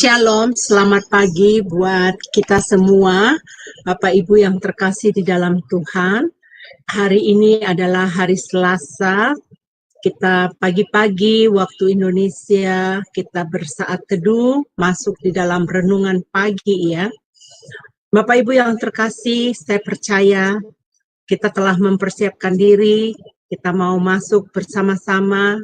Shalom, selamat pagi buat kita semua, Bapak Ibu yang terkasih di dalam Tuhan. Hari ini adalah hari Selasa, kita pagi-pagi waktu Indonesia, kita bersaat teduh, masuk di dalam renungan pagi ya. Bapak Ibu yang terkasih, saya percaya kita telah mempersiapkan diri, kita mau masuk bersama-sama,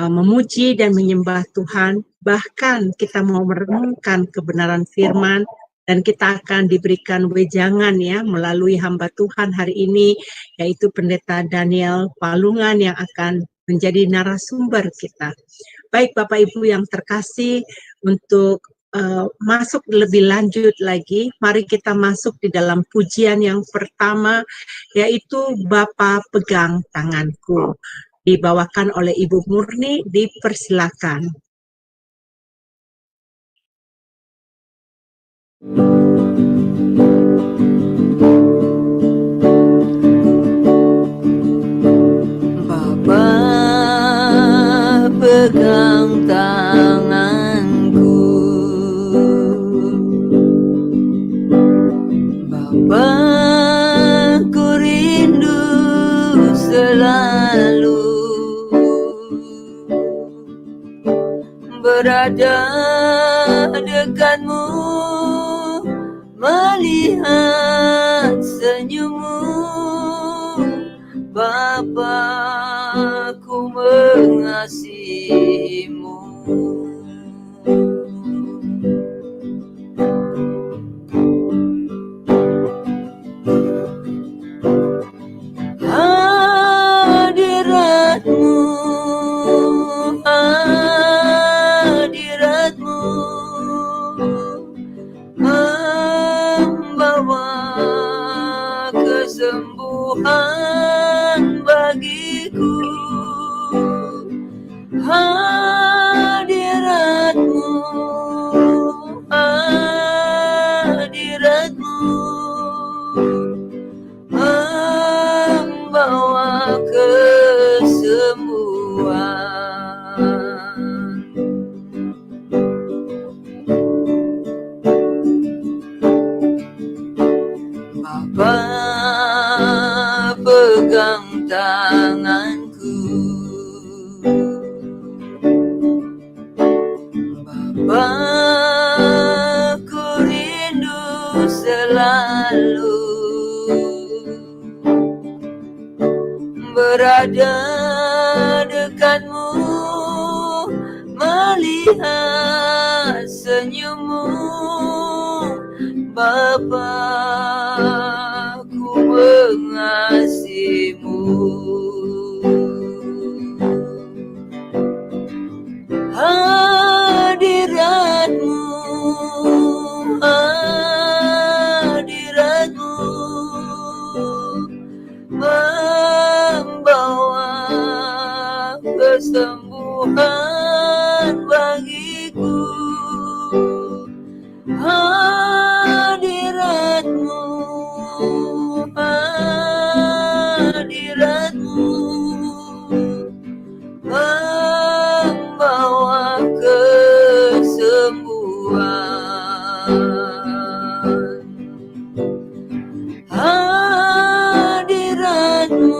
memuji dan menyembah Tuhan, bahkan kita mau merenungkan kebenaran firman, dan kita akan diberikan wejangan ya melalui hamba Tuhan hari ini, yaitu Pendeta Daniel Palungan yang akan menjadi narasumber kita. Baik Bapak Ibu yang terkasih, untuk masuk lebih lanjut lagi, mari kita masuk di dalam pujian yang pertama, yaitu Bapa Pegang Tanganku. Dibawakan oleh Ibu Murni, dipersilakan. Bapa pegang tanganku, Bapa ku rindu selalu berada dekatmu, melihat senyummu. Bapa, ku mengasihimu. Hadiratmu, hadiratmu membawa kesembuhan bagiku. Hadiratmu, hadiratmu membawa kesembuhan. Bapa pegang tanganku, Bapa ku rindu selalu berada dekatmu, melihat senyummu. Bapa, ku mengasihimu. Hadiratmu, hadiratmu membawa kesembuhan bagiku. Hadiratmu, hadiratmu membawa kesembuhan. Hadiratmu,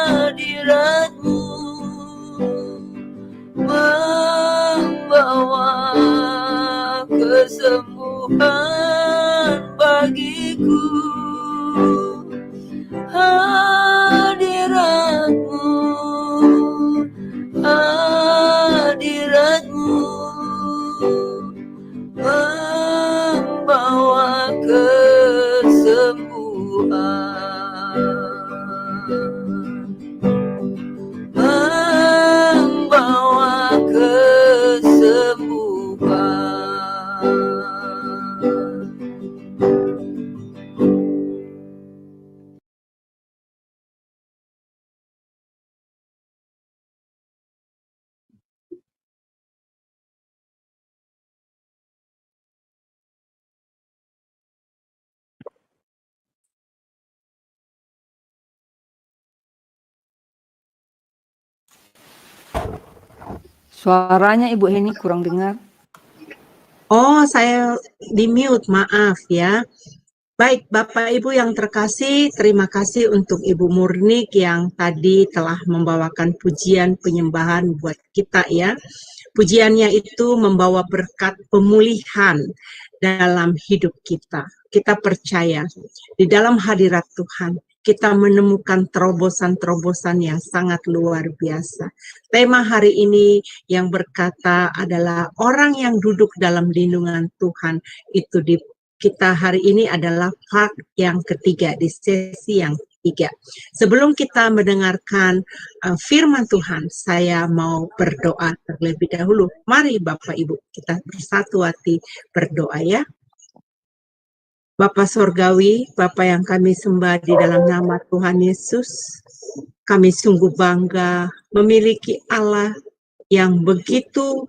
hadiratmu membawa kesembuhan bagiku. Hadiratmu, hadiratmu membawa kesembuhan, membawa kesembuhan. Suaranya Ibu Heni kurang dengar. Oh, saya di mute, maaf ya. Baik, Bapak Ibu yang terkasih, terima kasih untuk Ibu Murnik yang tadi telah membawakan pujian penyembahan buat kita ya. Pujiannya itu membawa berkat pemulihan dalam hidup kita. Kita percaya di dalam hadirat Tuhan kita menemukan terobosan-terobosan yang sangat luar biasa. Tema hari ini yang berkata adalah orang yang duduk dalam lindungan Tuhan itu di kita hari ini adalah part yang ketiga di sesi yang ketiga. Sebelum kita mendengarkan firman Tuhan, saya mau berdoa terlebih dahulu. Mari Bapak Ibu kita bersatu hati berdoa ya. Bapa Sorgawi, Bapa yang kami sembah di dalam nama Tuhan Yesus, kami sungguh bangga memiliki Allah yang begitu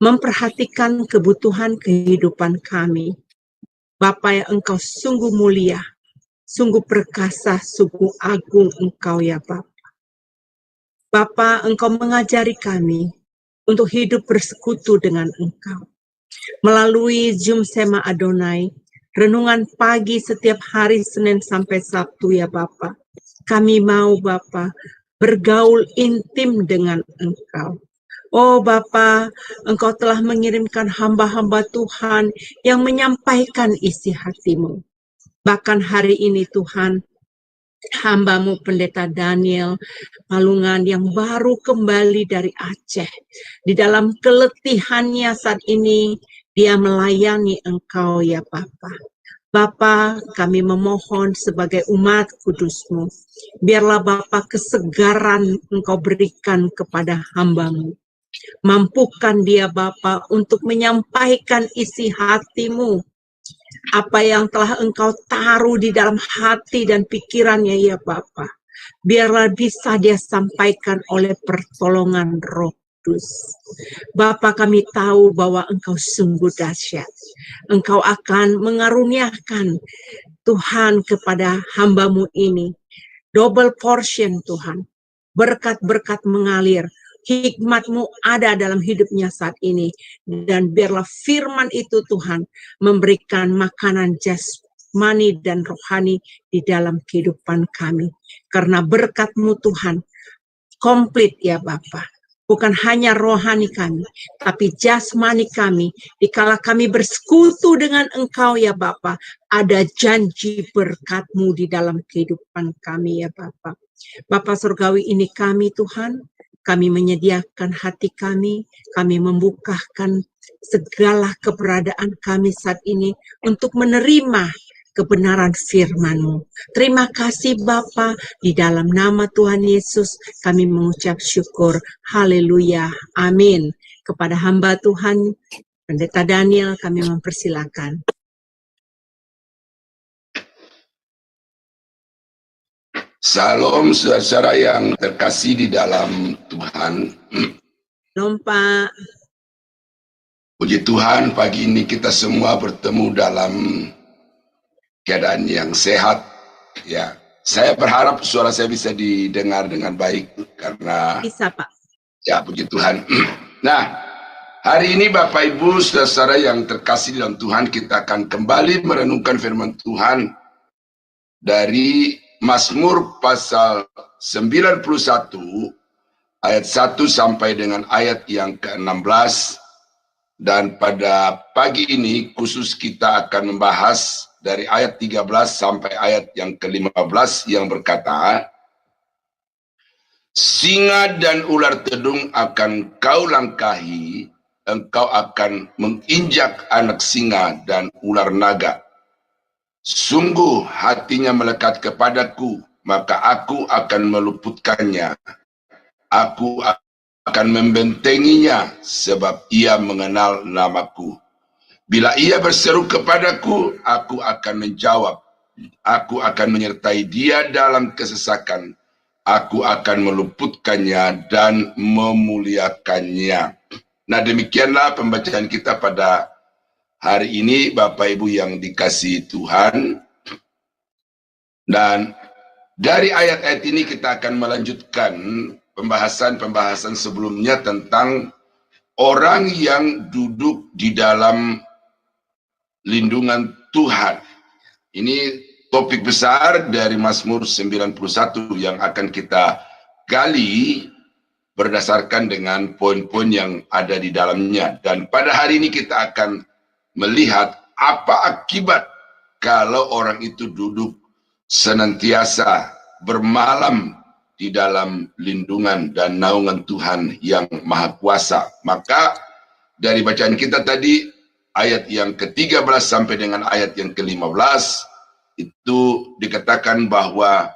memperhatikan kebutuhan kehidupan kami. Bapa yang Engkau sungguh mulia, sungguh perkasa, sungguh agung Engkau ya Bapa. Bapa, Engkau mengajari kami untuk hidup bersekutu dengan Engkau. Melalui Zoom Sema Adonai, renungan pagi setiap hari Senin sampai Sabtu ya Bapa. Kami mau Bapa bergaul intim dengan Engkau. Oh Bapa, Engkau telah mengirimkan hamba-hamba Tuhan yang menyampaikan isi hatimu. Bahkan hari ini Tuhan, hamba-Mu Pendeta Daniel Malungan yang baru kembali dari Aceh. Di dalam keletihannya saat ini, dia melayani Engkau ya Bapa. Bapa, kami memohon sebagai umat kudus-Mu, biarlah Bapa kesegaran Engkau berikan kepada hamba-Mu. Mampukan dia Bapa untuk menyampaikan isi hati-Mu, apa yang telah Engkau taruh di dalam hati dan pikirannya ya Bapa. Biarlah bisa dia sampaikan oleh pertolongan Roh Kudus. Bapa, kami tahu bahwa Engkau sungguh dahsyat. Engkau akan mengaruniakan Tuhan kepada hamba-Mu ini. Double portion Tuhan. Berkat-berkat mengalir. Hikmat-Mu ada dalam hidupnya saat ini. Dan biarlah firman itu Tuhan memberikan makanan jasmani dan rohani di dalam kehidupan kami. Karena berkat-Mu Tuhan komplit ya Bapa. Bukan hanya rohani kami, tapi jasmani kami. Dikala kami bersekutu dengan Engkau ya Bapa, ada janji berkat-Mu di dalam kehidupan kami ya Bapa. Bapa Surgawi, ini kami Tuhan, kami menyediakan hati kami membukakan segala keberadaan kami saat ini untuk menerima kebenaran firman-Mu. Terima kasih Bapa, di dalam nama Tuhan Yesus kami mengucap syukur. Haleluya. Amin. Kepada hamba Tuhan, Pendeta Daniel, kami mempersilakan. Salam saudara yang terkasih di dalam Tuhan. Shalom Pak. Puji Tuhan, pagi ini kita semua bertemu dalam keadaan yang sehat. Ya, saya berharap suara saya bisa didengar dengan baik karena bisa Pak. Ya, puji Tuhan. Nah, hari ini Bapak Ibu saudara yang terkasih dalam Tuhan, kita akan kembali merenungkan firman Tuhan dari Mazmur pasal 91 ayat 1 sampai dengan ayat yang ke-16. Dan pada pagi ini khusus kita akan membahas dari ayat 13 sampai ayat yang ke-15 yang berkata, singa dan ular tedung akan kau langkahi, engkau akan menginjak anak singa dan ular naga. Sungguh hatinya melekat kepadaku, maka aku akan meluputkannya. Aku akan membentenginya, sebab ia mengenal namaku. Bila ia berseru kepadaku, aku akan menjawab. Aku akan menyertai dia dalam kesesakan. Aku akan meluputkannya dan memuliakannya. Nah, demikianlah pembacaan kita pada hari ini, Bapak Ibu yang dikasihi Tuhan. Dan dari ayat-ayat ini kita akan melanjutkan pembahasan-pembahasan sebelumnya tentang orang yang duduk di dalam lindungan Tuhan. Ini topik besar dari Mazmur 91 yang akan kita gali berdasarkan dengan poin-poin yang ada di dalamnya. Dan pada hari ini kita akan melihat apa akibat kalau orang itu duduk senantiasa bermalam di dalam lindungan dan naungan Tuhan yang Maha Kuasa. Maka dari bacaan kita tadi, ayat yang ke-13 sampai dengan ayat yang ke-15, itu dikatakan bahwa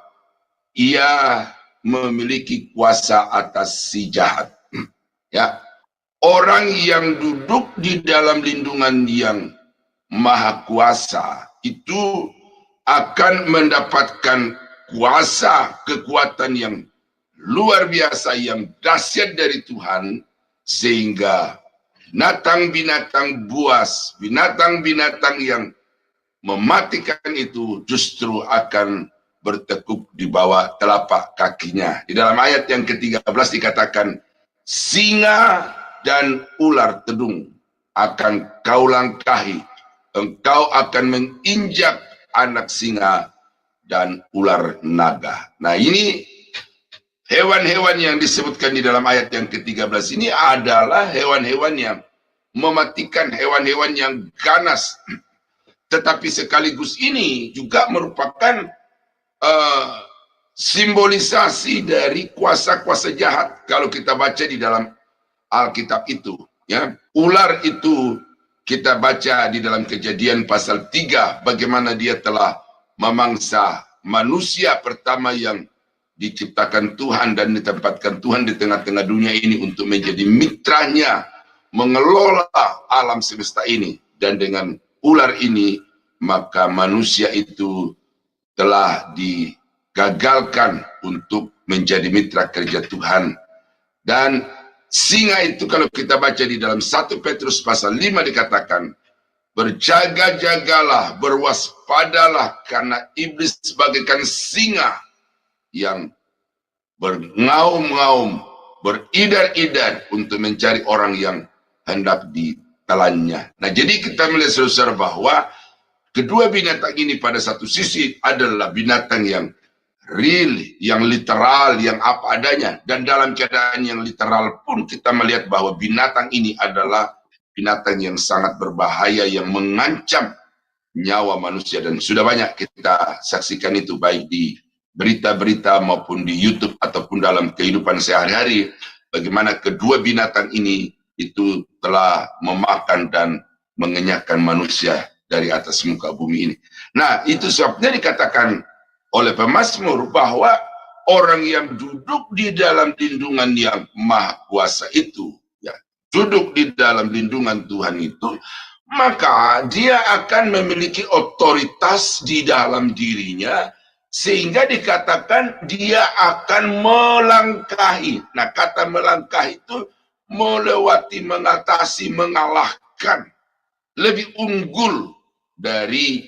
ia memiliki kuasa atas si jahat. Ya, orang yang duduk di dalam lindungan yang Maha Kuasa itu akan mendapatkan kuasa, kekuatan yang luar biasa, yang dahsyat dari Tuhan, sehingga binatang-binatang buas, binatang-binatang yang mematikan itu justru akan bertekuk di bawah telapak kakinya. Di dalam ayat yang ke-13 dikatakan, singa dan ular tedung akan kau langkahi, engkau akan menginjak anak singa dan ular naga. Nah, ini hewan-hewan yang disebutkan di dalam ayat yang ke-13 ini adalah hewan-hewan yang mematikan, hewan-hewan yang ganas. Tetapi sekaligus ini juga merupakan simbolisasi dari kuasa-kuasa jahat. Kalau kita baca di dalam Alkitab itu, ya, ular itu kita baca di dalam Kejadian pasal 3, bagaimana dia telah memangsa manusia pertama yang diciptakan Tuhan dan ditempatkan Tuhan di tengah-tengah dunia ini untuk menjadi mitranya mengelola alam semesta ini. Dan dengan ular ini, maka manusia itu telah digagalkan untuk menjadi mitra kerja Tuhan. Dan singa itu kalau kita baca di dalam 1 Petrus pasal 5 dikatakan, berjaga-jagalah, berwaspadalah, karena iblis bagaikan singa yang berngaum-ngaum, beridar-idar untuk mencari orang yang hendak ditelannya. Nah, jadi kita melihat saudara bahwa kedua binatang ini pada satu sisi adalah binatang yang real, yang literal, yang apa adanya. Dan dalam keadaan yang literal pun kita melihat bahwa binatang ini adalah binatang yang sangat berbahaya, yang mengancam nyawa manusia. Dan sudah banyak kita saksikan itu, baik di berita-berita maupun di YouTube ataupun dalam kehidupan sehari-hari, bagaimana kedua binatang ini itu telah memakan dan mengenyahkan manusia dari atas muka bumi ini. Nah, itu sebabnya dikatakan oleh pemazmur bahwa orang yang duduk di dalam lindungan yang Maha Kuasa itu, ya, duduk di dalam lindungan Tuhan itu, maka dia akan memiliki otoritas di dalam dirinya, sehingga dikatakan dia akan melangkahi. Nah, kata melangkahi itu melewati, mengatasi, mengalahkan, lebih unggul dari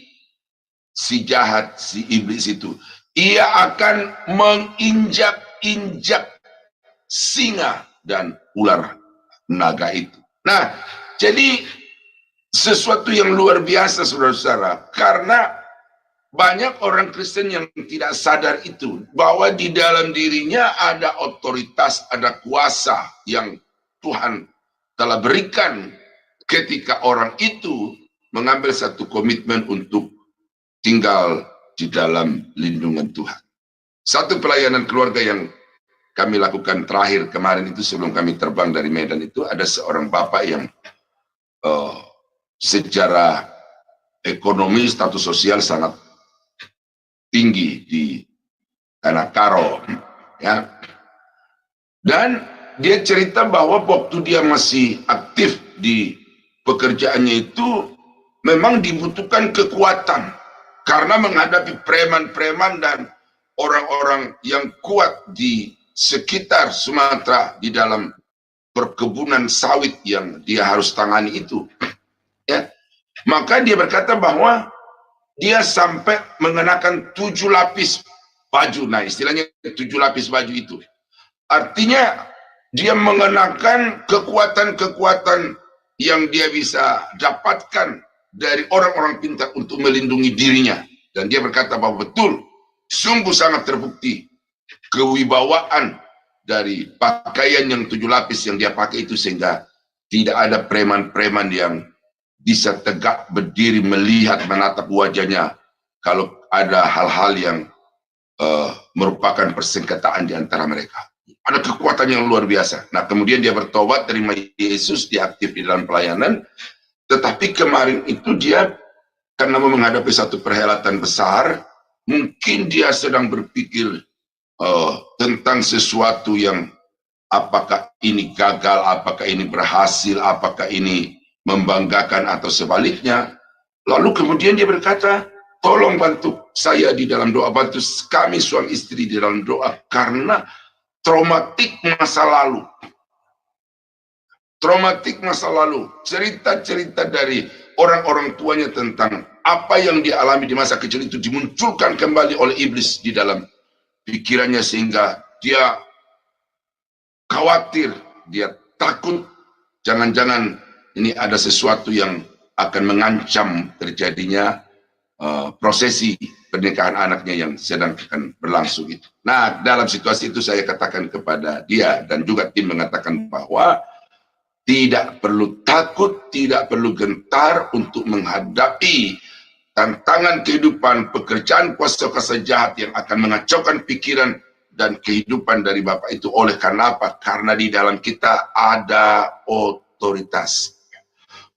si jahat, si iblis itu. Ia akan menginjak-injak singa dan ular naga itu. Nah, jadi sesuatu yang luar biasa, saudara-saudara, karena banyak orang Kristen yang tidak sadar itu, bahwa di dalam dirinya ada otoritas, ada kuasa yang Tuhan telah berikan ketika orang itu mengambil satu komitmen untuk tinggal di dalam lindungan Tuhan. Satu pelayanan keluarga yang kami lakukan terakhir kemarin itu, sebelum kami terbang dari Medan itu, ada seorang bapak yang secara ekonomi, status sosial sangat tinggi di Tanah Karo, ya. Dan dia cerita bahwa waktu dia masih aktif di pekerjaannya itu memang dibutuhkan kekuatan, karena menghadapi preman-preman dan orang-orang yang kuat di sekitar Sumatera di dalam perkebunan sawit yang dia harus tangani itu, ya. Maka dia berkata bahwa dia sampai mengenakan 7 lapis baju. Nah, istilahnya 7 lapis baju itu. Artinya Dia mengenakan kekuatan-kekuatan yang dia bisa dapatkan dari orang-orang pintar untuk melindungi dirinya. Dan dia berkata bahwa betul, sungguh sangat terbukti kewibawaan dari pakaian yang 7 lapis yang dia pakai itu, sehingga tidak ada preman-preman yang bisa tegak berdiri melihat menatap wajahnya kalau ada hal-hal yang merupakan persengketaan di antara mereka. Ada kekuatan yang luar biasa. Nah, kemudian dia bertobat, terima Yesus, dia aktif di dalam pelayanan. Tetapi kemarin itu dia, karena menghadapi satu perhelatan besar, mungkin dia sedang berpikir tentang sesuatu yang apakah ini gagal, apakah ini berhasil, apakah ini membanggakan atau sebaliknya. Lalu kemudian dia berkata, tolong bantu saya di dalam doa, bantu kami suami istri di dalam doa, karena traumatik masa lalu. Traumatik masa lalu, cerita-cerita dari orang-orang tuanya tentang apa yang dia alami di masa kecil itu dimunculkan kembali oleh iblis di dalam pikirannya, sehingga dia khawatir, dia takut, jangan-jangan ini ada sesuatu yang akan mengancam terjadinya prosesi pernikahan anaknya yang sedang akan berlangsung itu. Nah, dalam situasi itu saya katakan kepada dia dan juga tim mengatakan bahwa tidak perlu takut, tidak perlu gentar untuk menghadapi tantangan kehidupan, pekerjaan kuasa-kuasa jahat yang akan mengacaukan pikiran dan kehidupan dari Bapak itu. Oleh karena apa? Karena di dalam kita ada otoritas.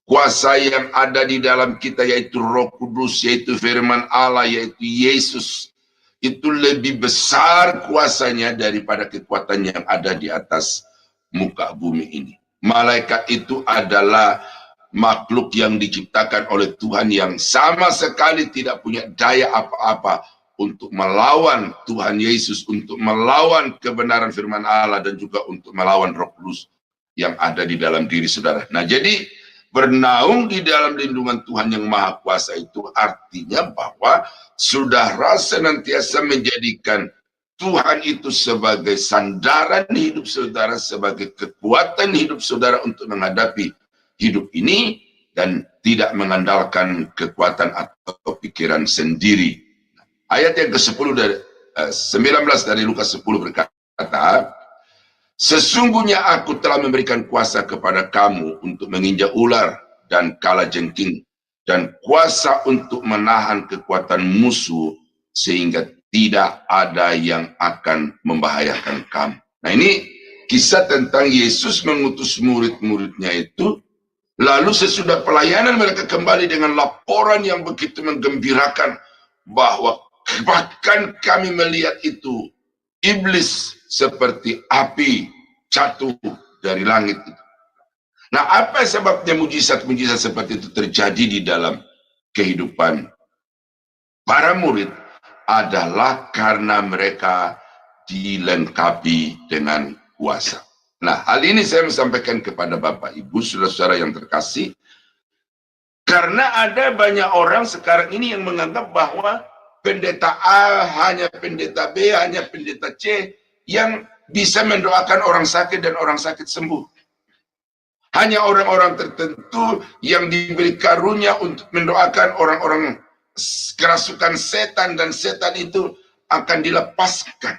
Kuasa yang ada di dalam kita, yaitu Roh Kudus, yaitu firman Allah, yaitu Yesus. Itu lebih besar kuasanya daripada kekuatan yang ada di atas muka bumi ini. Malaikat itu adalah makhluk yang diciptakan oleh Tuhan yang sama sekali tidak punya daya apa-apa untuk melawan Tuhan Yesus, untuk melawan kebenaran firman Allah, dan juga untuk melawan Roh Kudus yang ada di dalam diri saudara. Nah, jadi bernaung di dalam lindungan Tuhan yang Maha Kuasa itu artinya bahwa saudara senantiasa menjadikan Tuhan itu sebagai sandaran hidup saudara, sebagai kekuatan hidup saudara untuk menghadapi hidup ini, dan tidak mengandalkan kekuatan atau pikiran sendiri. Ayat yang ke-10 dari 19 dari Lukas 10 berkata, sesungguhnya aku telah memberikan kuasa kepada kamu untuk menginjak ular dan kalajengking, dan kuasa untuk menahan kekuatan musuh, sehingga tidak ada yang akan membahayakan kamu. Nah, ini kisah tentang Yesus mengutus murid-muridnya itu, lalu sesudah pelayanan mereka kembali dengan laporan yang begitu menggembirakan, bahwa bahkan kami melihat itu iblis seperti api jatuh dari langit itu. Nah, apa sebabnya mujizat-mujizat seperti itu terjadi di dalam kehidupan para murid? Adalah karena mereka dilengkapi dengan kuasa. Nah, hal ini saya sampaikan kepada Bapak Ibu, saudara-saudara yang terkasih, karena ada banyak orang sekarang ini yang menganggap bahwa pendeta A hanya pendeta B, hanya pendeta C yang bisa mendoakan orang sakit dan orang sakit sembuh. Hanya orang-orang tertentu yang diberi karunia untuk mendoakan orang-orang kerasukan setan, dan setan itu akan dilepaskan.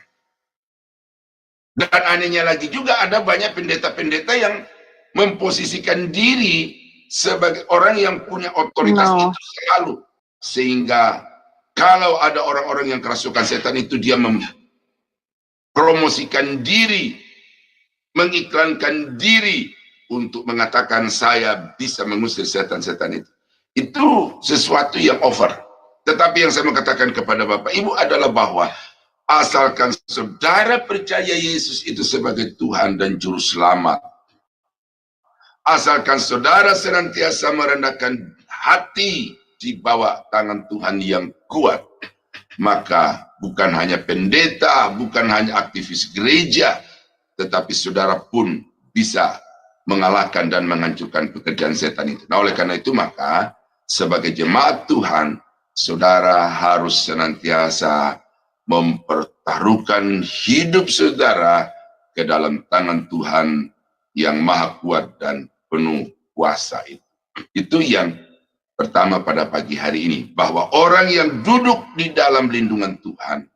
Dan anehnya lagi juga ada banyak pendeta-pendeta yang memposisikan diri sebagai orang yang punya otoritas itu selalu. Sehingga kalau ada orang-orang yang kerasukan setan itu, dia mempromosikan diri, mengiklankan diri untuk mengatakan saya bisa mengusir setan-setan itu. Itu sesuatu yang over. Tetapi yang saya mau katakan kepada Bapak Ibu adalah bahwa asalkan saudara percaya Yesus itu sebagai Tuhan dan Juru Selamat, asalkan saudara senantiasa merendahkan hati di bawah tangan Tuhan yang kuat, maka bukan hanya pendeta, bukan hanya aktivis gereja, tetapi saudara pun bisa mengalahkan dan menghancurkan pekerjaan setan itu. Nah, oleh karena itu maka sebagai jemaat Tuhan, saudara harus senantiasa mempertaruhkan hidup saudara ke dalam tangan Tuhan yang maha kuat dan penuh kuasa itu. Itu yang pertama pada pagi hari ini, bahwa orang yang duduk di dalam lindungan Tuhan,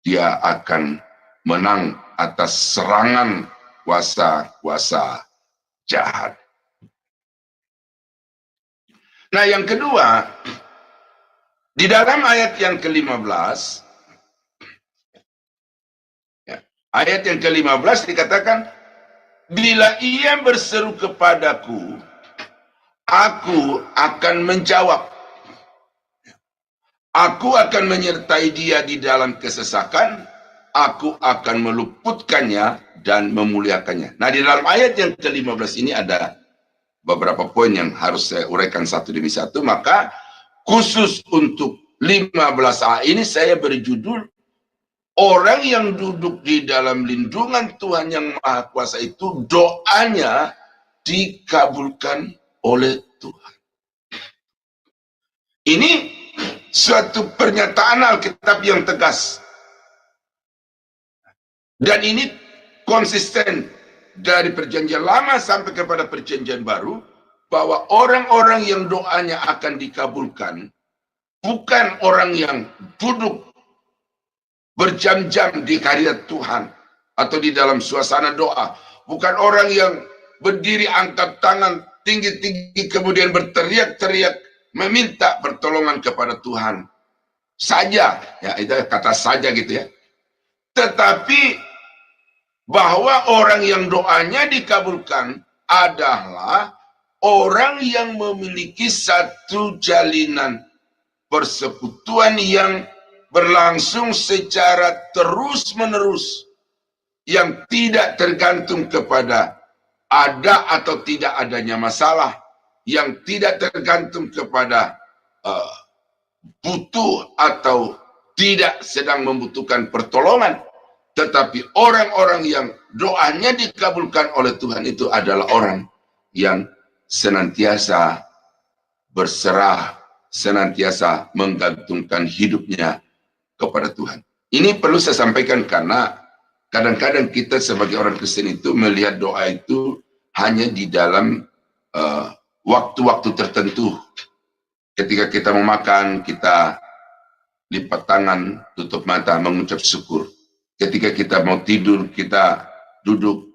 dia akan menang atas serangan kuasa-kuasa jahat. Nah, yang kedua, di dalam ayat yang ke-15, ayat yang ke-15 dikatakan, bila ia berseru kepadaku, aku akan menjawab. Aku akan menyertai dia di dalam kesesakan, aku akan meluputkannya dan memuliakannya. Nah, di dalam ayat yang ke-15 ini ada beberapa poin yang harus saya uraikan satu demi satu. Maka khusus untuk 15a ini saya beri judul, orang yang duduk di dalam lindungan Tuhan yang Maha Kuasa itu doanya dikabulkan oleh Tuhan. Ini suatu pernyataan Alkitab yang tegas. Dan ini konsisten dari perjanjian lama sampai kepada perjanjian baru, bahwa orang-orang yang doanya akan dikabulkan bukan orang yang duduk berjam-jam di hadirat Tuhan atau di dalam suasana doa, bukan orang yang berdiri angkat tangan tinggi-tinggi kemudian berteriak-teriak meminta pertolongan kepada Tuhan saja, ya itu kata saja gitu ya. Tetapi bahwa orang yang doanya dikabulkan adalah orang yang memiliki satu jalinan persekutuan yang berlangsung secara terus-menerus, yang tidak tergantung kepada ada atau tidak adanya masalah, yang tidak tergantung kepada butuh atau tidak sedang membutuhkan pertolongan. Tetapi orang-orang yang doanya dikabulkan oleh Tuhan itu adalah orang yang senantiasa berserah, senantiasa menggantungkan hidupnya kepada Tuhan. Ini perlu saya sampaikan karena kadang-kadang kita sebagai orang Kristen itu melihat doa itu hanya di dalam waktu-waktu tertentu. Ketika kita mau makan, kita lipat tangan, tutup mata, mengucap syukur. Ketika kita mau tidur, kita duduk,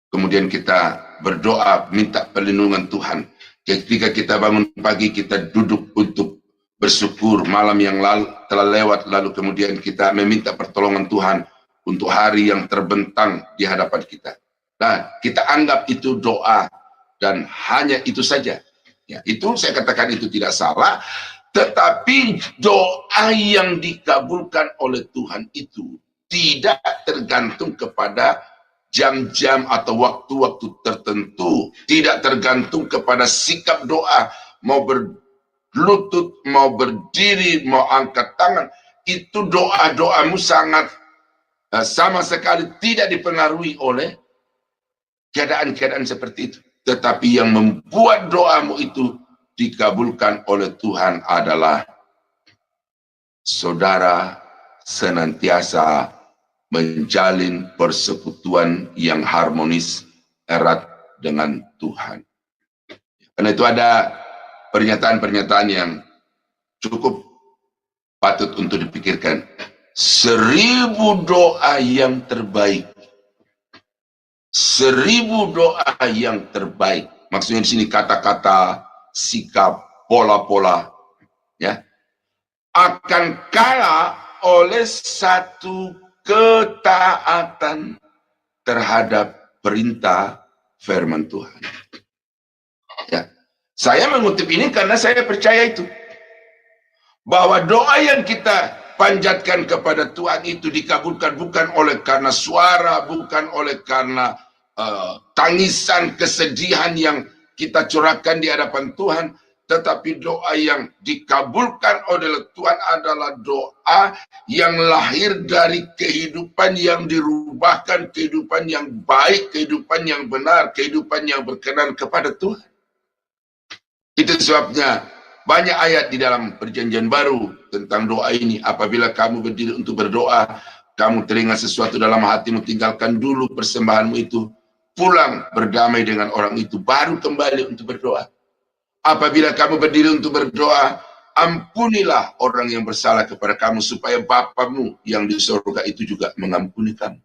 kemudian kita berdoa, minta perlindungan Tuhan. Ketika kita bangun pagi, kita duduk untuk bersyukur malam yang telah lewat, lalu kemudian kita meminta pertolongan Tuhan untuk hari yang terbentang di hadapan kita. Nah, kita anggap itu doa dan hanya itu saja. Ya, itu saya katakan itu tidak salah, tetapi doa yang dikabulkan oleh Tuhan itu tidak tergantung kepada jam-jam atau waktu-waktu tertentu, tidak tergantung kepada sikap doa, mau berlutut, mau berdiri, mau angkat tangan. Itu doa-doamu sangat sama sekali tidak dipengaruhi oleh keadaan-keadaan seperti itu. Tetapi yang membuat doamu itu dikabulkan oleh Tuhan adalah saudara senantiasa menjalin persekutuan yang harmonis erat dengan Tuhan. Karena itu ada pernyataan-pernyataan yang cukup patut untuk dipikirkan. 1000 doa yang terbaik. 1000 doa yang terbaik. Maksudnya di sini kata-kata, sikap, pola-pola, ya, akan kalah oleh satu ketaatan terhadap perintah firman Tuhan. Ya, saya mengutip ini karena saya percaya itu, bahwa doa yang kita panjatkan kepada Tuhan itu dikabulkan bukan oleh karena suara, bukan oleh karena tangisan kesedihan yang kita curahkan di hadapan Tuhan, tetapi doa yang dikabulkan oleh Tuhan adalah doa yang lahir dari kehidupan yang dirubahkan, kehidupan yang baik, kehidupan yang benar, kehidupan yang berkenan kepada Tuhan. Itu sebabnya banyak ayat di dalam perjanjian baru tentang doa ini. Apabila kamu berdiri untuk berdoa, kamu teringat sesuatu dalam hatimu, tinggalkan dulu persembahanmu itu. Pulang berdamai dengan orang itu, baru kembali untuk berdoa. Apabila kamu berdiri untuk berdoa, ampunilah orang yang bersalah kepada kamu, supaya Bapamu yang di surga itu juga mengampuni kamu.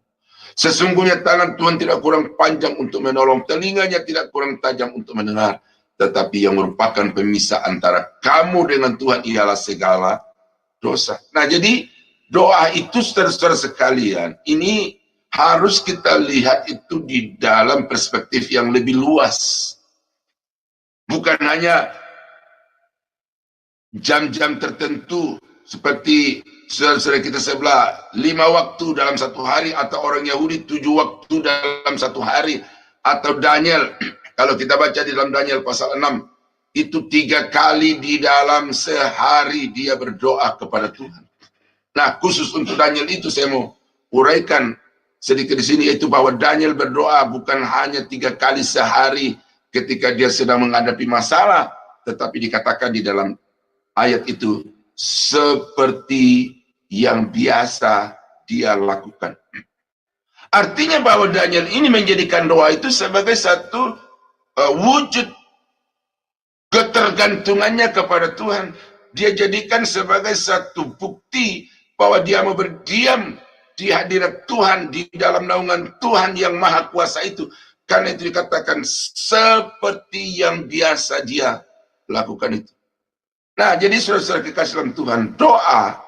Sesungguhnya tangan Tuhan tidak kurang panjang untuk menolong, telinganya tidak kurang tajam untuk mendengar, tetapi yang merupakan pemisah antara kamu dengan Tuhan ialah segala dosa. Nah, jadi doa itu, saudara-saudara sekalian, ini harus kita lihat itu di dalam perspektif yang lebih luas. Bukan hanya jam-jam tertentu seperti saudara kita sebelah 5 waktu dalam satu hari, atau orang Yahudi 7 waktu dalam satu hari, atau Daniel, kalau kita baca di dalam Daniel pasal 6, itu 3 kali di dalam sehari dia berdoa kepada Tuhan. Nah, khusus untuk Daniel itu saya mau uraikan sedikit di sini, yaitu bahwa Daniel berdoa bukan hanya 3 kali sehari ketika dia sedang menghadapi masalah, tetapi dikatakan di dalam ayat itu seperti yang biasa dia lakukan. Artinya bahwa Daniel ini menjadikan doa itu sebagai satu wujud ketergantungannya kepada Tuhan. Dia jadikan sebagai satu bukti bahwa dia mau berdiam di hadirat Tuhan, di dalam naungan Tuhan yang maha kuasa itu. Karena itu dikatakan seperti yang biasa dia lakukan itu. Nah, jadi saudara-saudara kekasih dalam Tuhan, doa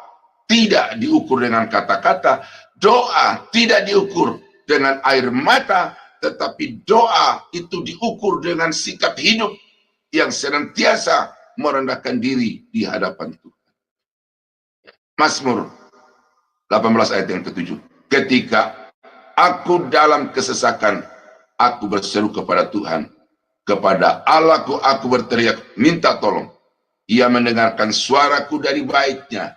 tidak diukur dengan kata-kata, doa tidak diukur dengan air mata, tetapi doa itu diukur dengan sikap hidup yang senantiasa merendahkan diri di hadapan Tuhan. Mazmur 18 ayat yang ke-7. Ketika aku dalam kesesakan, aku berseru kepada Tuhan. Kepada Allahku aku berteriak, minta tolong. Ia mendengarkan suaraku dari baitnya.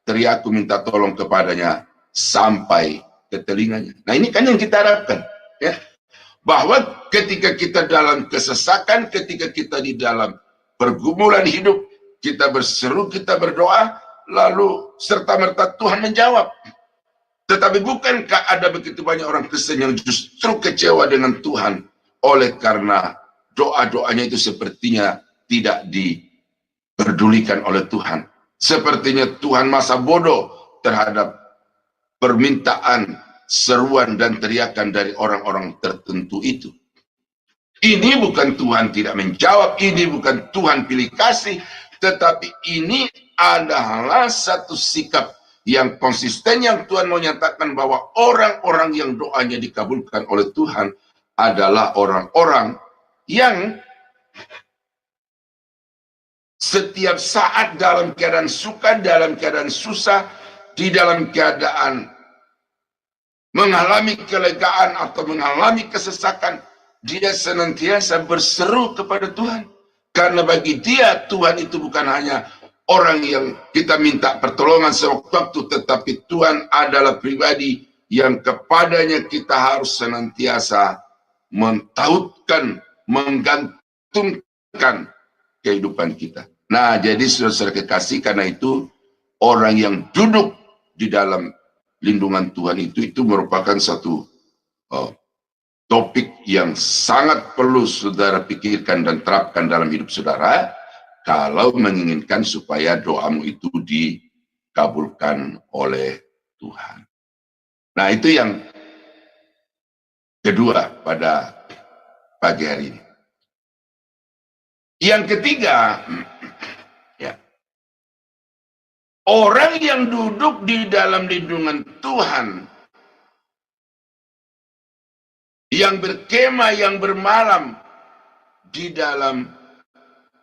Teriakku minta tolong kepadanya sampai ke telinganya. Nah, ini kan yang kita harapkan, ya. Bahwa ketika kita dalam kesesakan, ketika kita di dalam pergumulan hidup, kita berseru, kita berdoa, lalu serta-merta Tuhan menjawab. Tetapi bukankah ada begitu banyak orang Kristen yang justru kecewa dengan Tuhan oleh karena doa-doanya itu sepertinya tidak diperdulikan oleh Tuhan. Sepertinya Tuhan masa bodoh terhadap permintaan, seruan dan teriakan dari orang-orang tertentu itu. Ini bukan Tuhan tidak menjawab, ini bukan Tuhan pilih kasih, tetapi ini adalah satu sikap yang konsisten yang Tuhan mau nyatakan bahwa orang-orang yang doanya dikabulkan oleh Tuhan adalah orang-orang yang setiap saat dalam keadaan suka, dalam keadaan susah, di dalam keadaan mengalami kelegaan atau mengalami kesesakan, dia senantiasa berseru kepada Tuhan. Karena bagi dia, Tuhan itu bukan hanya orang yang kita minta pertolongan sewaktu-waktu, tetapi Tuhan adalah pribadi yang kepadanya kita harus senantiasa mentautkan, menggantungkan kehidupan kita. Nah, jadi saudara kekasih, karena itu orang yang duduk di dalam lindungan Tuhan itu merupakan satu topik yang sangat perlu saudara pikirkan dan terapkan dalam hidup saudara kalau menginginkan supaya doamu itu dikabulkan oleh Tuhan. Nah, itu yang kedua pada pagi hari ini. Yang ketiga, ya, orang yang duduk di dalam lindungan Tuhan, yang berkemah, yang bermalam di dalam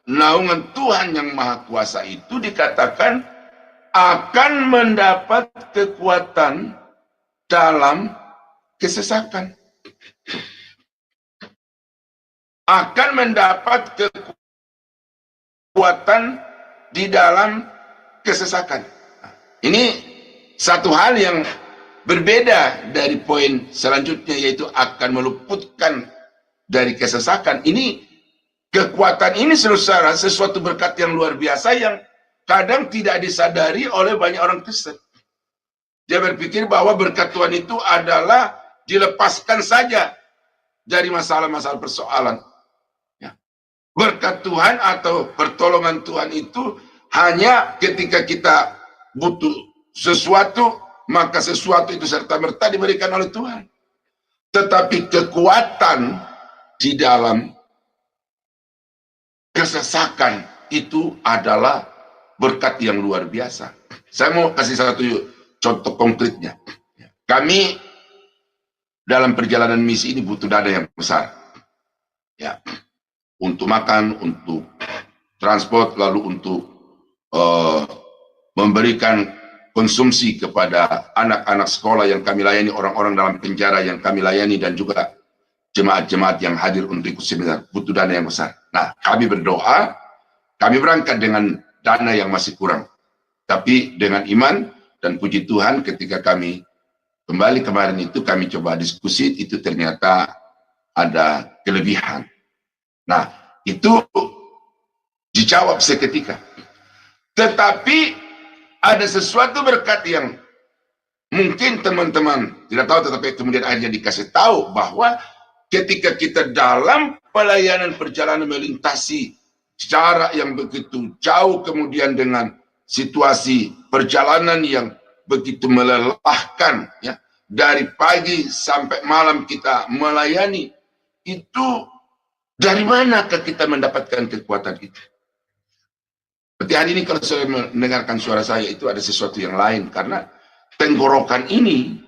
naungan Tuhan yang Maha Kuasa itu dikatakan akan mendapat kekuatan dalam kesesakan. Akan mendapat kekuatan di dalam kesesakan. Ini satu hal yang berbeda dari poin selanjutnya, yaitu akan meluputkan dari kesesakan. Ini kekuatan ini, saudara, sesuatu berkat yang luar biasa yang kadang tidak disadari oleh banyak orang Kristen. Dia berpikir bahwa berkat Tuhan itu adalah dilepaskan saja dari masalah-masalah persoalan. Ya. Berkat Tuhan atau pertolongan Tuhan itu hanya ketika kita butuh sesuatu, maka sesuatu itu serta-merta diberikan oleh Tuhan. Tetapi kekuatan di dalam kesesakan itu adalah berkat yang luar biasa. Saya mau kasih satu contoh konkretnya. Kami dalam perjalanan misi ini butuh dana yang besar. Ya, untuk makan, untuk transport, lalu untuk memberikan konsumsi kepada anak-anak sekolah yang kami layani, orang-orang dalam penjara yang kami layani, dan juga jemaat-jemaat yang hadir untuk ikut seminar. Butuh dana yang besar. Nah, kami berdoa, kami berangkat dengan dana yang masih kurang. Tapi dengan iman dan puji Tuhan, ketika kami kembali kemarin itu, kami coba diskusi, itu ternyata ada kelebihan. Nah, itu dijawab seketika. Tetapi ada sesuatu berkat yang mungkin teman-teman tidak tahu, tetapi kemudian akhirnya dikasih tahu bahwa ketika kita dalam pelayanan perjalanan melintasi jarak yang begitu jauh, kemudian dengan situasi perjalanan yang begitu melelahkan, ya, dari pagi sampai malam kita melayani, itu dari manakah kita mendapatkan kekuatan itu? Seperti hari ini kalau saya mendengarkan suara saya, itu ada sesuatu yang lain, karena tenggorokan ini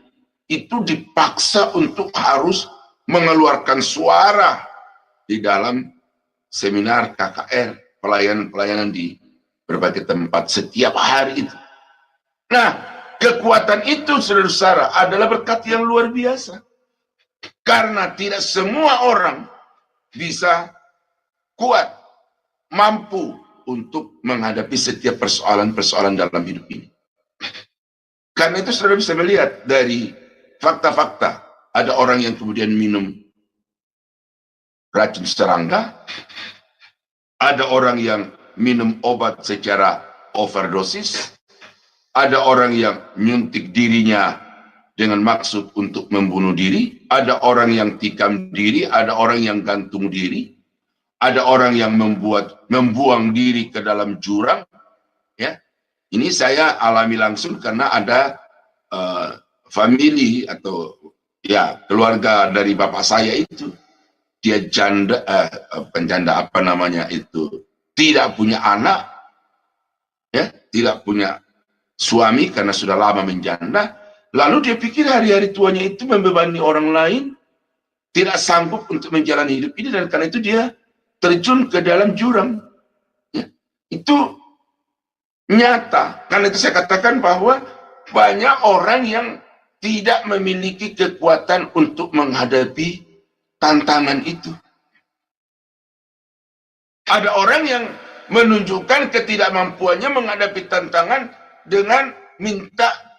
itu dipaksa untuk harus mengeluarkan suara di dalam seminar KKR, pelayanan-pelayanan di berbagai tempat setiap hari itu. Nah, kekuatan itu, saudara-saudara, adalah berkat yang luar biasa. Karena tidak semua orang bisa kuat, mampu untuk menghadapi setiap persoalan-persoalan dalam hidup ini. Karena itu saudara bisa melihat dari fakta-fakta, ada orang yang kemudian minum racun serangga, ada orang yang minum obat secara overdosis, ada orang yang nyuntik dirinya dengan maksud untuk membunuh diri, ada orang yang tikam diri, ada orang yang gantung diri, ada orang yang membuang diri ke dalam jurang. Ya, ini saya alami langsung karena ada family atau ya keluarga dari bapak saya itu, dia janda, penjanda apa namanya itu, tidak punya anak, ya, tidak punya suami karena sudah lama menjanda. Lalu dia pikir hari-hari tuanya itu membebani orang lain, tidak sanggup untuk menjalani hidup ini, dan karena itu dia terjun ke dalam jurang. Ya, itu nyata. Karena itu saya katakan bahwa banyak orang yang tidak memiliki kekuatan untuk menghadapi tantangan itu. Ada orang yang menunjukkan ketidakmampuannya menghadapi tantangan dengan minta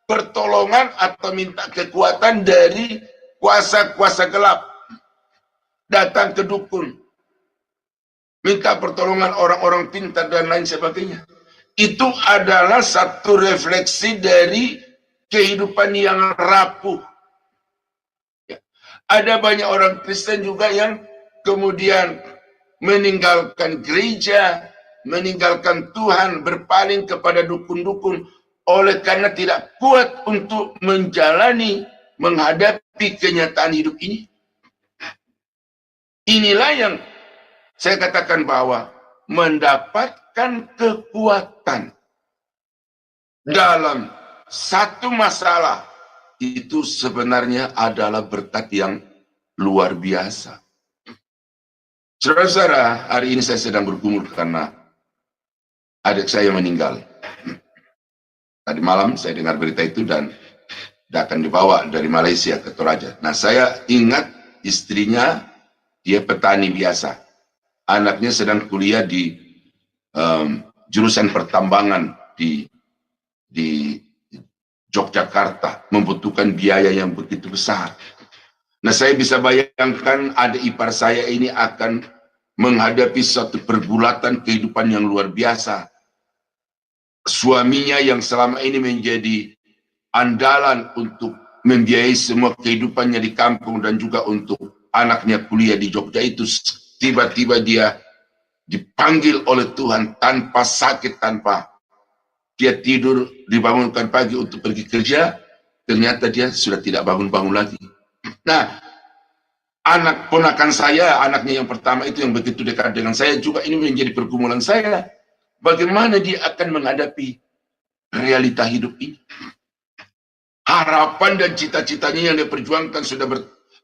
pertolongan atau minta kekuatan dari kuasa-kuasa gelap. Datang ke dukun, minta pertolongan orang-orang pintar dan lain sebagainya. Itu adalah satu refleksi dari kehidupan yang rapuh. Ya. Ada banyak orang Kristen juga yang kemudian meninggalkan gereja, meninggalkan Tuhan, berpaling kepada dukun-dukun oleh karena tidak kuat untuk menjalani, menghadapi kenyataan hidup ini. Inilah yang saya katakan bahwa mendapatkan kekuatan dalam satu masalah itu sebenarnya adalah berkat yang luar biasa. Saudara-saudara, hari ini saya sedang bergumul karena adik saya meninggal. Tadi malam saya dengar berita itu dan akan dibawa dari Malaysia ke Toraja. Nah, saya ingat istrinya, dia petani biasa. Anaknya sedang kuliah di jurusan pertambangan di Yogyakarta, membutuhkan biaya yang begitu besar. Nah, saya bisa bayangkan adik ipar saya ini akan menghadapi suatu pergulatan kehidupan yang luar biasa. Suaminya yang selama ini menjadi andalan untuk membiayai semua kehidupannya di kampung dan juga untuk anaknya kuliah di Jogja itu, tiba-tiba dia dipanggil oleh Tuhan tanpa sakit, tanpa dia tidur, dibangunkan pagi untuk pergi kerja, ternyata dia sudah tidak bangun-bangun lagi. Nah, anak ponakan saya, anaknya yang pertama itu yang begitu dekat dengan saya juga, ini menjadi pergumulan saya. Bagaimana dia akan menghadapi realita hidup ini? Harapan dan cita-citanya yang dia perjuangkan sudah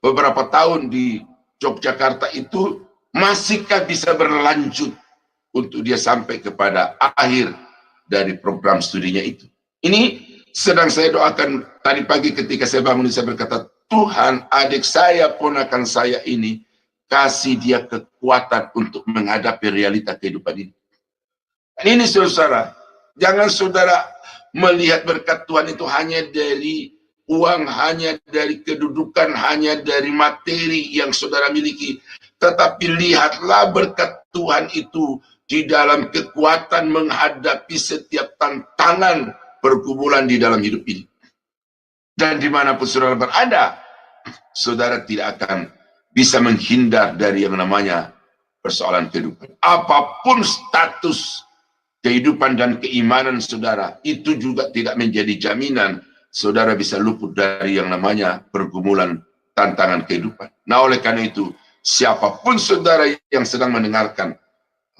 beberapa tahun di Yogyakarta itu, masihkah bisa berlanjut untuk dia sampai kepada akhir dari program studinya itu? Ini sedang saya doakan. Tadi pagi ketika saya bangun, saya berkata, Tuhan, adik saya, ponakan saya ini, kasih dia kekuatan untuk menghadapi realita kehidupan ini. Dan ini saudara, jangan saudara melihat berkat Tuhan itu hanya dari uang, hanya dari kedudukan, hanya dari materi yang saudara miliki. Tetapi lihatlah berkat Tuhan itu di dalam kekuatan menghadapi setiap tantangan pergumulan di dalam hidup ini. Dan dimanapun saudara berada, saudara tidak akan bisa menghindar dari yang namanya persoalan kehidupan. Apapun status kehidupan dan keimanan saudara, itu juga tidak menjadi jaminan saudara bisa luput dari yang namanya pergumulan tantangan kehidupan. Nah, oleh karena itu, siapapun saudara yang sedang mendengarkan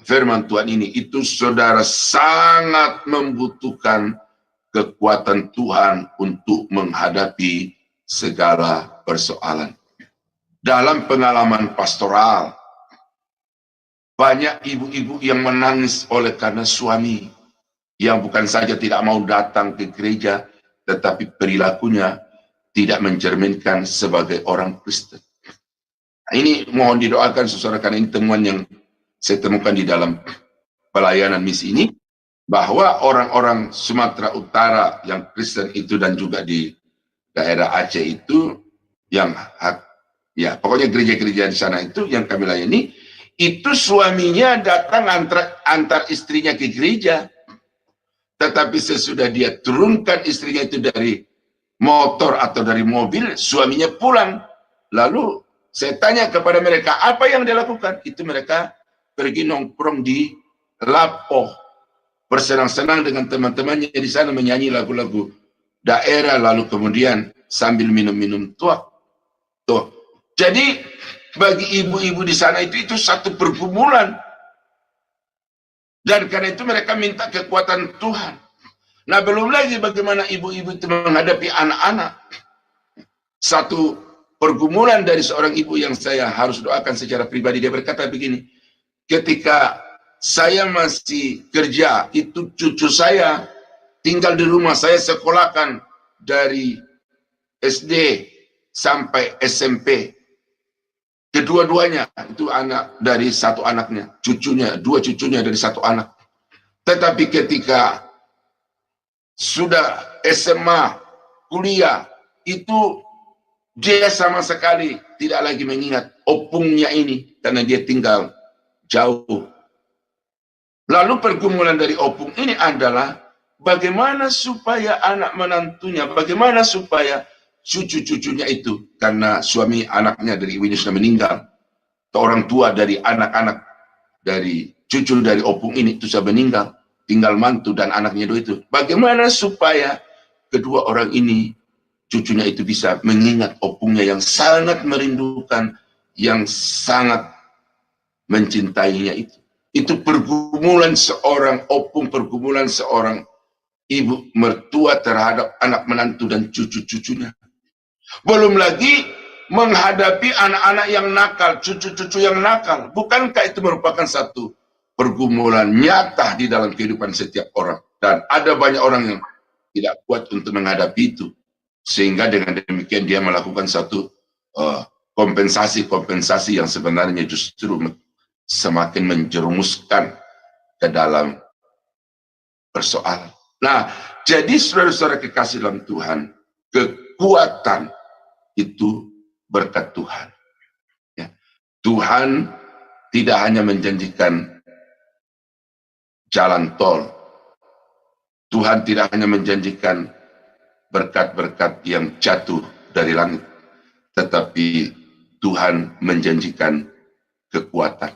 firman Tuhan ini, itu saudara sangat membutuhkan kekuatan Tuhan untuk menghadapi segala persoalan. Dalam pengalaman pastoral, banyak ibu-ibu yang menangis oleh karena suami yang bukan saja tidak mau datang ke gereja, tetapi perilakunya tidak mencerminkan sebagai orang Kristen. Nah, ini mohon didoakan saudara, karena ini temuan yang saya temukan di dalam pelayanan misi ini, bahwa orang-orang Sumatera Utara yang Kristen itu dan juga di daerah Aceh itu, yang ya pokoknya gereja-gereja di sana itu yang kami layani, itu suaminya datang antar istrinya ke gereja, tetapi sesudah dia turunkan istrinya itu dari motor atau dari mobil, suaminya pulang. Lalu saya tanya kepada mereka, apa yang dia lakukan? Itu mereka pergi nongkrong di Lapo, bersenang-senang dengan teman-temannya di sana, menyanyi lagu-lagu daerah, lalu kemudian sambil minum-minum tuak. Tuh. Jadi bagi ibu-ibu di sana itu satu pergumulan. Dan karena itu mereka minta kekuatan Tuhan. Nah, belum lagi bagaimana ibu-ibu itu menghadapi anak-anak. Satu pergumulan dari seorang ibu yang saya harus doakan secara pribadi, dia berkata begini, ketika saya masih kerja, itu cucu saya tinggal di rumah, saya sekolahkan dari SD sampai SMP. Kedua-duanya itu anak dari satu anaknya, cucunya, dua cucunya dari satu anak. Tetapi ketika sudah SMA, kuliah, itu dia sama sekali tidak lagi mengingat opungnya ini, karena dia tinggal jauh. Lalu pergumulan dari opung ini adalah bagaimana supaya anak menantunya, bagaimana supaya cucu-cucunya itu, karena suami anaknya dari ibunya sudah meninggal, orang tua dari anak-anak dari cucu dari opung ini itu sudah meninggal, tinggal mantu dan anaknya itu. Bagaimana supaya kedua orang ini, cucunya itu bisa mengingat opungnya yang sangat merindukan, yang sangat mencintainya itu. Itu pergumulan seorang opung, pergumulan seorang ibu mertua terhadap anak menantu dan cucu-cucunya. Belum lagi menghadapi anak-anak yang nakal, cucu-cucu yang nakal. Bukankah itu merupakan satu pergumulan nyata di dalam kehidupan setiap orang? Dan ada banyak orang yang tidak kuat untuk menghadapi itu. Sehingga dengan demikian dia melakukan satu kompensasi-kompensasi yang sebenarnya justru semakin menjerumuskan ke dalam persoalan. Nah, jadi saudara-saudara kekasih dalam Tuhan, kekuatan itu berkat Tuhan. Ya. Tuhan tidak hanya menjanjikan jalan tol, Tuhan tidak hanya menjanjikan berkat-berkat yang jatuh dari langit, tetapi Tuhan menjanjikan kekuatan.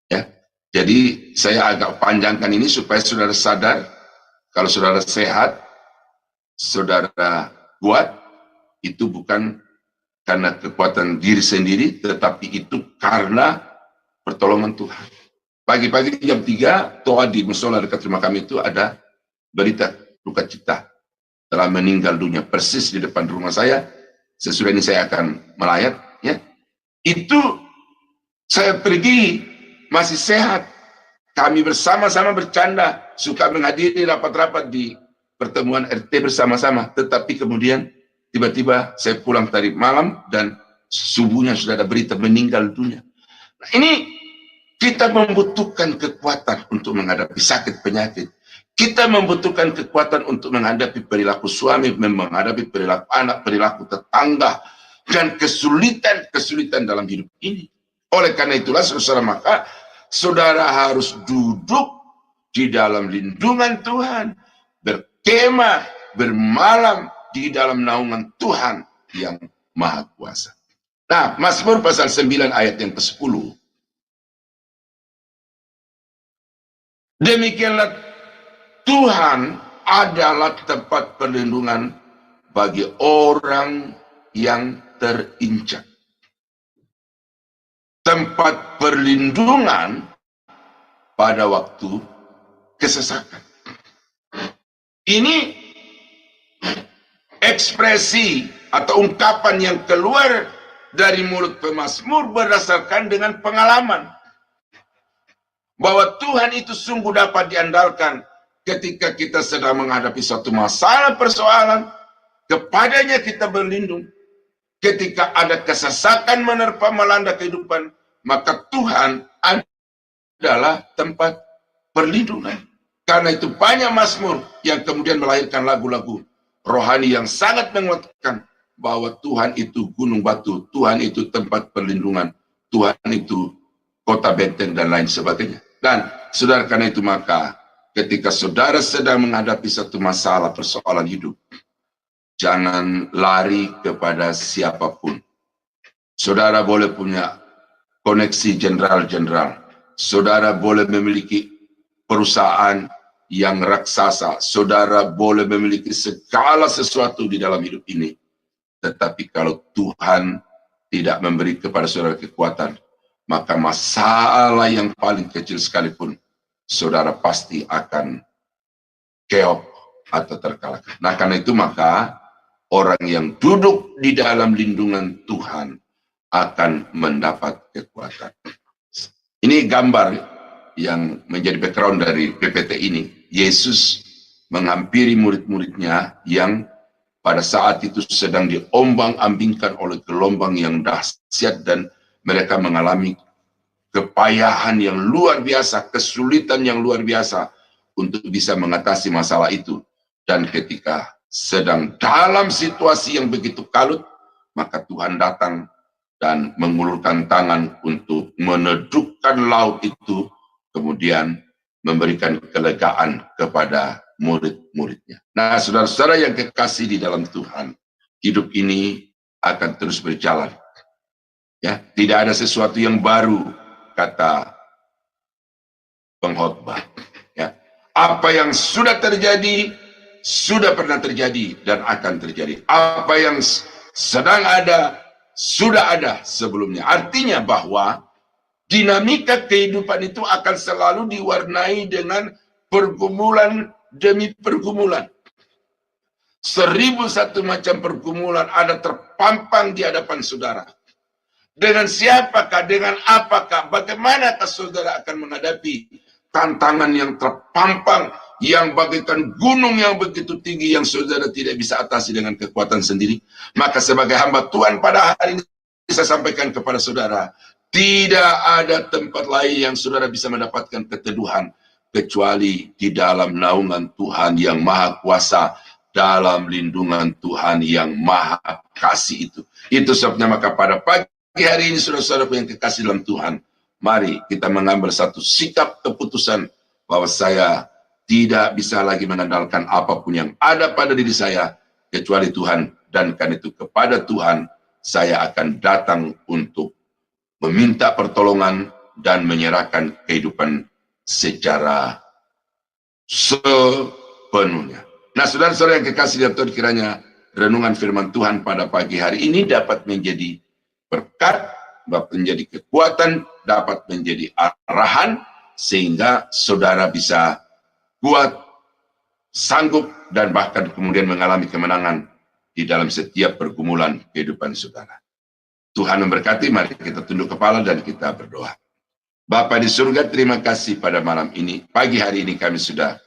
Ya, jadi saya agak panjangkan ini supaya saudara sadar, kalau saudara sehat, saudara kuat, itu bukan karena kekuatan diri sendiri, tetapi itu karena pertolongan Tuhan. Pagi-pagi jam 3, toa di musola dekat rumah kami itu ada berita duka cita, telah meninggal dunia persis di depan rumah saya. Sesudah ini saya akan melayat, ya. Itu saya pergi masih sehat. Kami bersama-sama bercanda, suka menghadiri rapat-rapat di pertemuan RT bersama-sama. Tetapi kemudian tiba-tiba saya pulang tadi malam dan subuhnya sudah ada berita meninggal dunia. Nah, ini kita membutuhkan kekuatan untuk menghadapi sakit penyakit. Kita membutuhkan kekuatan untuk menghadapi perilaku suami, menghadapi perilaku anak, perilaku tetangga, dan kesulitan-kesulitan dalam hidup ini. Oleh karena itulah, saudara, maka saudara harus duduk di dalam lindungan Tuhan, berkemah, bermalam di dalam naungan Tuhan yang Maha Kuasa. Nah, Mazmur pasal 9 ayat yang ke-10. Demikianlah Tuhan adalah tempat perlindungan bagi orang yang terinjak. Tempat perlindungan pada waktu kesesakan. Ini ekspresi atau ungkapan yang keluar dari mulut pemazmur berdasarkan dengan pengalaman. Bahwa Tuhan itu sungguh dapat diandalkan ketika kita sedang menghadapi suatu masalah persoalan, kepadanya kita berlindung. Ketika ada kesesakan menerpa melanda kehidupan, maka Tuhan adalah tempat perlindungan. Karena itu banyak mazmur yang kemudian melahirkan lagu-lagu rohani yang sangat menguatkan bahwa Tuhan itu gunung batu, Tuhan itu tempat perlindungan, Tuhan itu kota benteng dan lain sebagainya. Dan saudara, karena itu maka ketika saudara sedang menghadapi satu masalah persoalan hidup, jangan lari kepada siapapun. Saudara boleh punya koneksi jenderal-jenderal, saudara boleh memiliki perusahaan yang raksasa, saudara boleh memiliki segala sesuatu di dalam hidup ini, tetapi kalau Tuhan tidak memberi kepada saudara kekuatan, maka masalah yang paling kecil sekalipun, saudara pasti akan keok atau terkalahkan. Nah, karena itu maka orang yang duduk di dalam lindungan Tuhan akan mendapat kekuatan. Ini gambar yang menjadi background dari PPT ini. Yesus menghampiri murid-muridnya yang pada saat itu sedang diombang-ambingkan oleh gelombang yang dahsyat dan mereka mengalami kepayahan yang luar biasa, kesulitan yang luar biasa untuk bisa mengatasi masalah itu. Dan ketika sedang dalam situasi yang begitu kalut, maka Tuhan datang dan mengulurkan tangan untuk menedukkan laut itu, kemudian memberikan kelegaan kepada murid-muridnya. Nah, saudara-saudara yang kekasih di dalam Tuhan, hidup ini akan terus berjalan. Ya, tidak ada sesuatu yang baru, kata pengkhotbah. Ya, apa yang sudah terjadi, sudah pernah terjadi dan akan terjadi. Apa yang sedang ada, sudah ada sebelumnya. Artinya bahwa dinamika kehidupan itu akan selalu diwarnai dengan pergumulan demi pergumulan. 1001 macam pergumulan ada terpampang di hadapan saudara. Dengan siapakah, dengan apakah, bagaimanakah saudara akan menghadapi tantangan yang terpampang, yang bagaikan gunung yang begitu tinggi yang saudara tidak bisa atasi dengan kekuatan sendiri. Maka sebagai hamba Tuhan pada hari ini saya sampaikan kepada saudara, tidak ada tempat lain yang saudara bisa mendapatkan keteduhan kecuali di dalam naungan Tuhan yang Maha Kuasa, dalam lindungan Tuhan yang Maha Kasih itu. Itu sebabnya maka pada pagi hari ini saudara-saudara yang kekasih dalam Tuhan, mari kita mengambil satu sikap keputusan bahwa saya tidak bisa lagi mengandalkan apapun yang ada pada diri saya kecuali Tuhan, dan karena itu kepada Tuhan saya akan datang untuk meminta pertolongan dan menyerahkan kehidupan secara sepenuhnya. Nah, saudara-saudara yang kekasih dalam Tuhan, kiranya renungan firman Tuhan pada pagi hari ini dapat menjadi berkat, dapat menjadi kekuatan, dapat menjadi arahan, sehingga saudara bisa kuat, sanggup, dan bahkan kemudian mengalami kemenangan di dalam setiap pergumulan kehidupan saudara. Tuhan memberkati. Mari kita tunduk kepala dan kita berdoa. Bapa di surga, terima kasih pada malam ini. Pagi hari ini kami sudah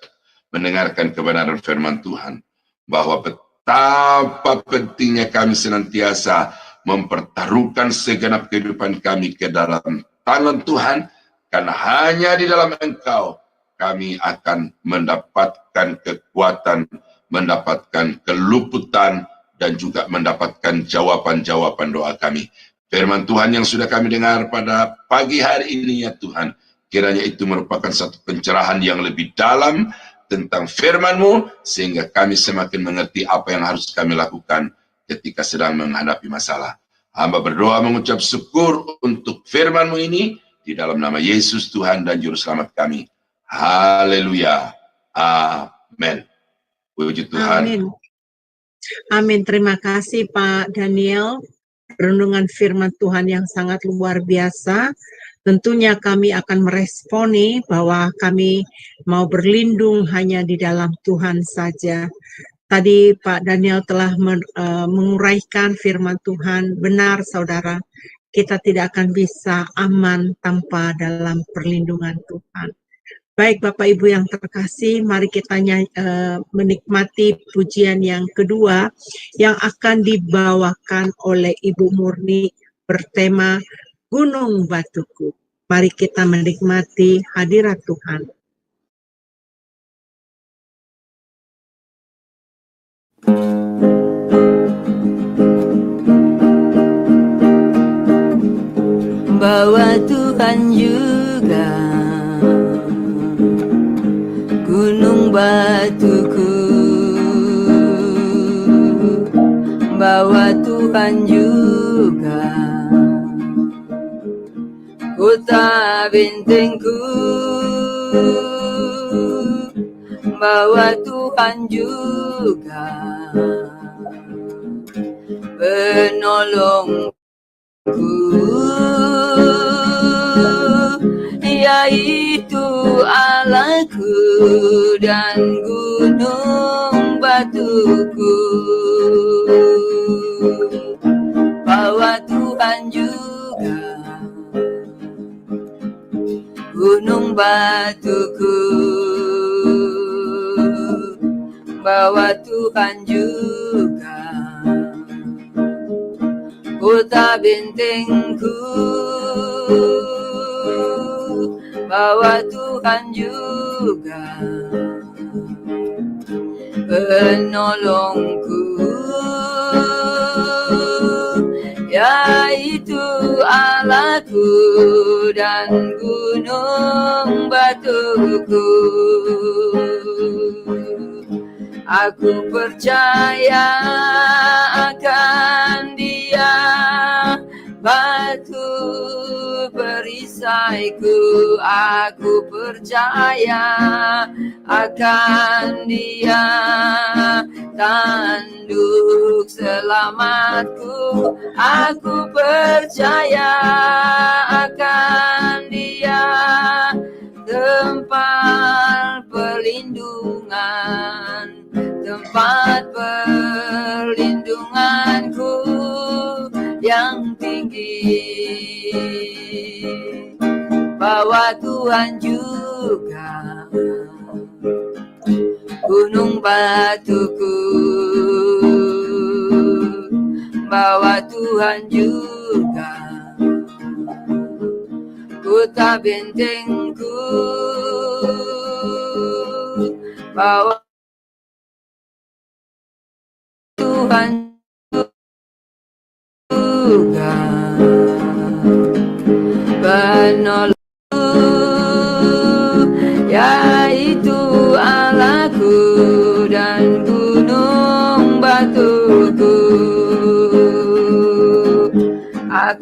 mendengarkan kebenaran firman Tuhan, bahwa betapa pentingnya kami senantiasa mempertaruhkan segenap kehidupan kami ke dalam tangan Tuhan, karena hanya di dalam Engkau kami akan mendapatkan kekuatan, mendapatkan keluputan, dan juga mendapatkan jawaban-jawaban doa kami. Firman Tuhan yang sudah kami dengar pada pagi hari ini ya Tuhan, kiranya itu merupakan satu pencerahan yang lebih dalam tentang firman-Mu, sehingga kami semakin mengerti apa yang harus kami lakukan ketika sedang menghadapi masalah. Hamba berdoa mengucap syukur untuk firman-Mu ini, di dalam nama Yesus Tuhan dan Juru Selamat kami. Haleluya. Amin. Puji Tuhan. Amin. Amin. Terima kasih Pak Daniel. Renungan firman Tuhan yang sangat luar biasa. Tentunya kami akan meresponi bahwa kami mau berlindung hanya di dalam Tuhan saja. Tadi Pak Daniel telah menguraikan firman Tuhan. Benar saudara, kita tidak akan bisa aman tanpa dalam perlindungan Tuhan. Baik Bapak Ibu yang terkasih, mari kita menikmati pujian yang kedua yang akan dibawakan oleh Ibu Murni bertema Gunung Batuku. Mari kita menikmati hadirat Tuhan. Bahwa Tuhan juga gunung batuku, bahwa Tuhan juga kota bentengku, bahwa Tuhan juga penolongku, yaitu Allahku dan gunung batuku, bahwa Tuhan juga gunung batuku, bahwa Tuhan juga kota bentengku, bahwa Tuhan juga penolongku, yaitu Allahku dan gunung batuku. Aku percaya akan Dia, batu perisaiku. Aku percaya akan Dia, tanduk selamatku. Aku percaya akan Dia, tempat perlindungan, tempat perlindunganku yang tinggi. Bahwa Tuhan juga gunung batuku, bahwa Tuhan juga kota bentengku, bahwa Tuhan juga penolong, yaitu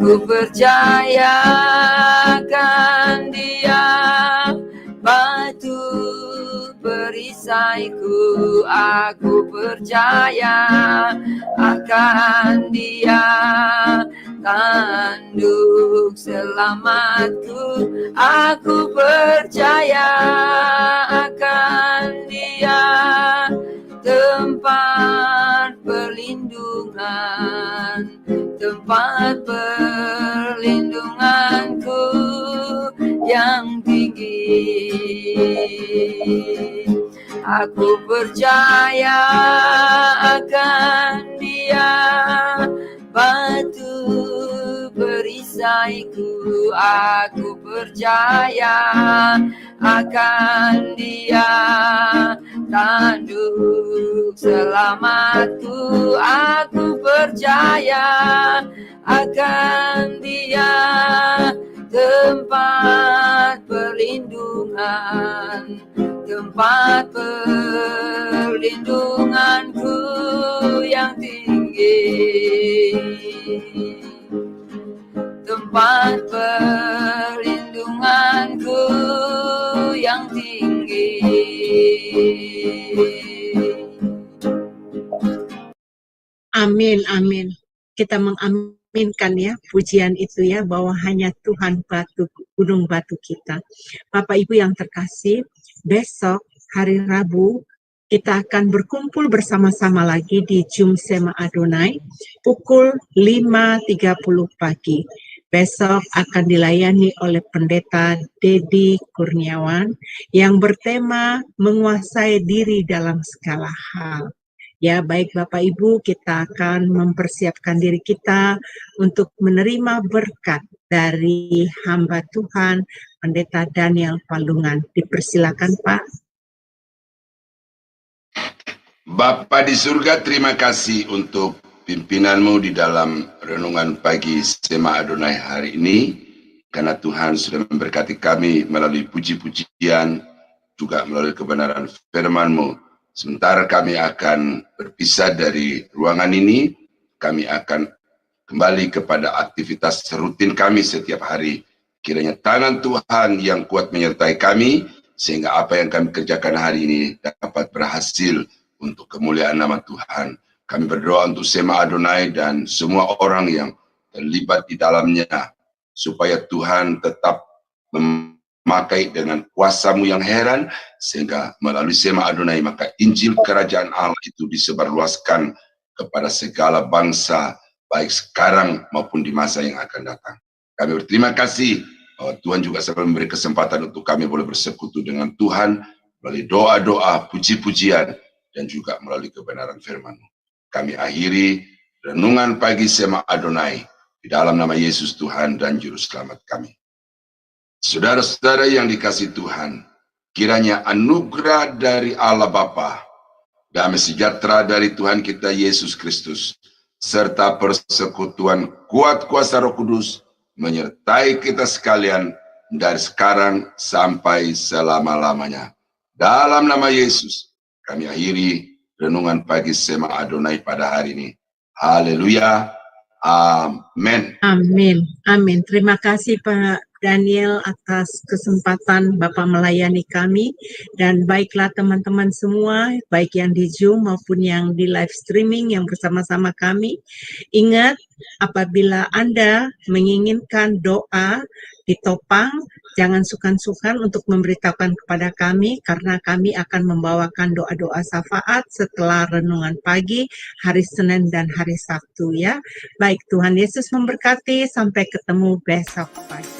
Aku percaya akan Dia, batu perisaiku. Aku percaya akan Dia, tanduk selamatku. Aku percaya akan Dia, tempat perlindungan, tempat perlindunganku yang tinggi. Aku percaya akan Dia, batu perisaiku. Aku percaya akan Dia, tanduk selamatku. Aku percaya akan Dia, tempat perlindungan, tempat perlindunganku yang tinggi, tempat perlindunganku yang tinggi. Amin, amin. Kita mengaminkan ya pujian itu ya, bahwa hanya Tuhan gunung batu kita. Bapak Ibu yang terkasih, besok hari Rabu kita akan berkumpul bersama-sama lagi di Jum Sema Adonai pukul 5.30 pagi. Besok akan dilayani oleh Pendeta Dedi Kurniawan yang bertema menguasai diri dalam segala hal. Ya, baik Bapak Ibu, kita akan mempersiapkan diri kita untuk menerima berkat dari hamba Tuhan, Pendeta Daniel Palungan. Dipersilakan, Pak. Bapa di surga, terima kasih untuk pimpinanmu di dalam renungan pagi Sema Adonai hari ini, karena Tuhan sudah memberkati kami melalui puji-pujian, juga melalui kebenaran firman-Mu. Sementara kami akan berpisah dari ruangan ini, kami akan kembali kepada aktivitas rutin kami setiap hari. Kiranya tangan Tuhan yang kuat menyertai kami, sehingga apa yang kami kerjakan hari ini dapat berhasil untuk kemuliaan nama Tuhan. Kami berdoa untuk Sema Adonai dan semua orang yang terlibat di dalamnya, supaya Tuhan tetap memakai dengan kuasa-Mu yang heran, sehingga melalui Sema Adonai maka Injil Kerajaan Allah itu disebarluaskan kepada segala bangsa, baik sekarang maupun di masa yang akan datang. Kami berterima kasih bahwa Tuhan juga selalu memberi kesempatan untuk kami boleh bersekutu dengan Tuhan melalui doa-doa, puji-pujian, dan juga melalui kebenaran firman-Mu. Kami akhiri renungan pagi Sema Adonai di dalam nama Yesus Tuhan dan Juru Selamat kami. Saudara-saudara yang dikasihi Tuhan, kiranya anugerah dari Allah Bapa, damai sejahtera dari Tuhan kita Yesus Kristus, serta persekutuan kuat kuasa Roh Kudus menyertai kita sekalian dari sekarang sampai selama-lamanya. Dalam nama Yesus, kami akhiri renungan pagi Sema Adonai pada hari ini. Haleluya. Amin. Amin. Amin. Terima kasih Pak Daniel atas kesempatan Bapak melayani kami, dan baiklah teman-teman semua, baik yang di Zoom maupun yang di live streaming yang bersama-sama kami. Ingat, apabila Anda menginginkan doa ditopang, jangan sungkan-sungkan untuk memberitahukan kepada kami, karena kami akan membawakan doa-doa syafaat setelah renungan pagi hari Senin dan hari Sabtu ya. Baik, Tuhan Yesus memberkati, sampai ketemu besok pagi.